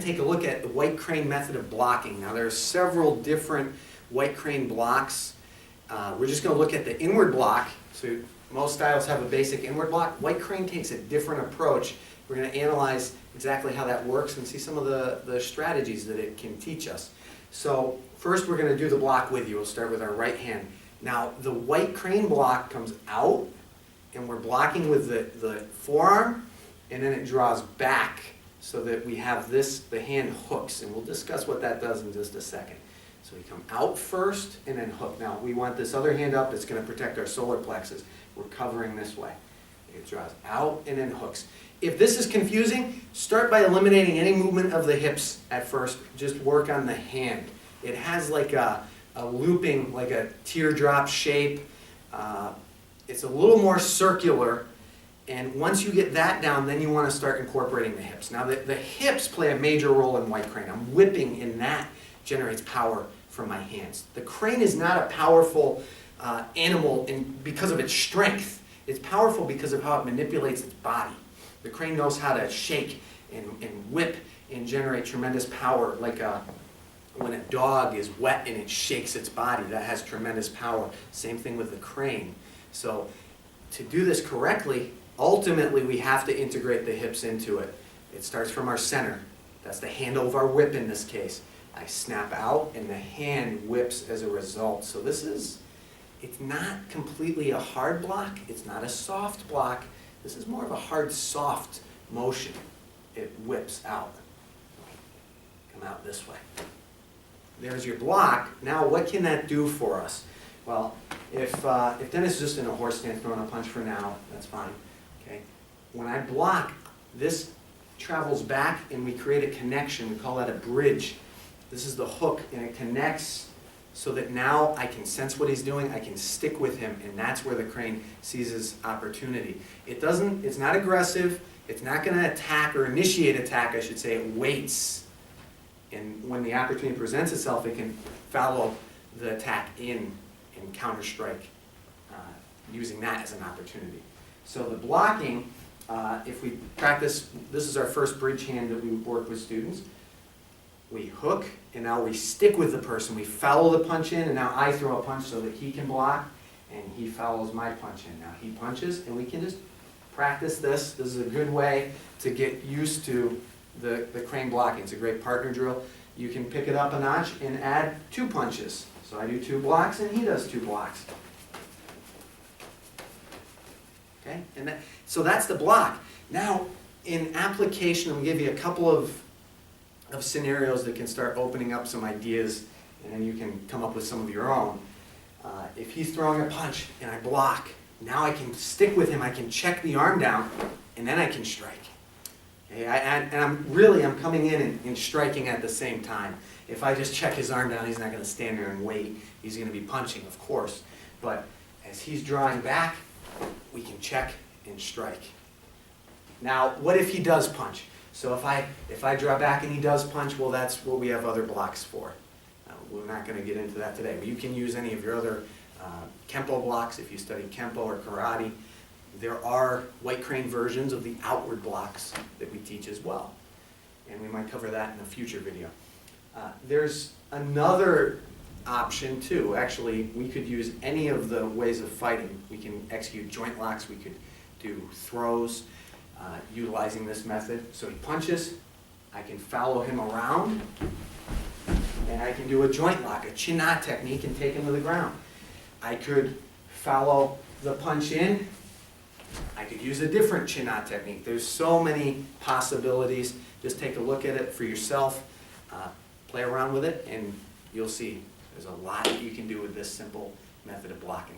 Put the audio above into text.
take a look at the white crane method of blocking. Now there are several different white crane blocks. We're just going to look at the inward block. So most styles have a basic inward block. White crane takes a different approach. We're going to analyze exactly how that works and see some of the strategies that it can teach us. So first we're going to do the block with you. We'll start with our right hand. Now the white crane block comes out and we're blocking with the forearm, and then it draws back so that we have this, the hand hooks, and we'll discuss what that does in just a second. So we come out first and then hook. Now we want this other hand up that's going to protect our solar plexus. We're covering this way. It draws out and then hooks. If this is confusing, start by eliminating any movement of the hips at first. Just work on the hand. It has like a looping, like a teardrop shape. It's a little more circular. And once you get that down, then you want to start incorporating the hips. Now the hips play a major role in white crane. I'm whipping, and that generates power from my hands. The crane is not a powerful animal because of its strength. It's powerful because of how it manipulates its body. The crane knows how to shake and whip and generate tremendous power, like when a dog is wet and it shakes its body. That has tremendous power. Same thing with the crane. So to do this correctly, ultimately we have to integrate the hips into it. It starts from our center. That's the handle of our whip in this case. I snap out and the hand whips as a result. So it's not completely a hard block. It's not a soft block. This is more of a hard, soft motion. It whips out. Come out this way. There's your block. Now what can that do for us? Well, if Dennis is just in a horse stance throwing a punch for now, that's fine. Okay. When I block, this travels back and we create a connection. We call that a bridge. This is the hook, and it connects so that now I can sense what he's doing, I can stick with him, and that's where the crane seizes opportunity. It's not aggressive, it's not going to attack or initiate attack, I should say. It waits. And when the opportunity presents itself, it can follow the attack in and counter-strike, using that as an opportunity. So the blocking, if we practice, this is our first bridge hand that we work with students. We hook, and now we stick with the person. We follow the punch in, and now I throw a punch so that he can block, and he follows my punch in. Now he punches, and we can just practice this. This is a good way to get used to the crane blocking. It's a great partner drill. You can pick it up a notch and add 2 punches. So I do 2 blocks, and he does 2 blocks. Okay, and so that's the block. Now, in application, I'm going to give you a couple of scenarios that can start opening up some ideas, and then you can come up with some of your own. If he's throwing a punch and I block, now I can stick with him, I can check the arm down, and then I can strike. Okay, and I'm coming in and striking at the same time. If I just check his arm down, he's not going to stand there and wait. He's going to be punching, of course. But as he's drawing back, we can check and strike. Now, what if he does punch? So if I draw back and he does punch, well, that's what we have other blocks for. We're not going to get into that today, but you can use any of your other Kempo blocks if you study Kempo or Karate. There are white crane versions of the outward blocks that we teach as well, and we might cover that in a future video. There's another option too. Actually, we could use any of the ways of fighting. We can execute joint locks, we could do throws, utilizing this method. So he punches, I can follow him around, and I can do a joint lock, a chin-knot technique, and take him to the ground. I could follow the punch in, I could use a different chin-knot technique. There's so many possibilities. Just take a look at it for yourself, play around with it, and you'll see there's a lot that you can do with this simple method of blocking.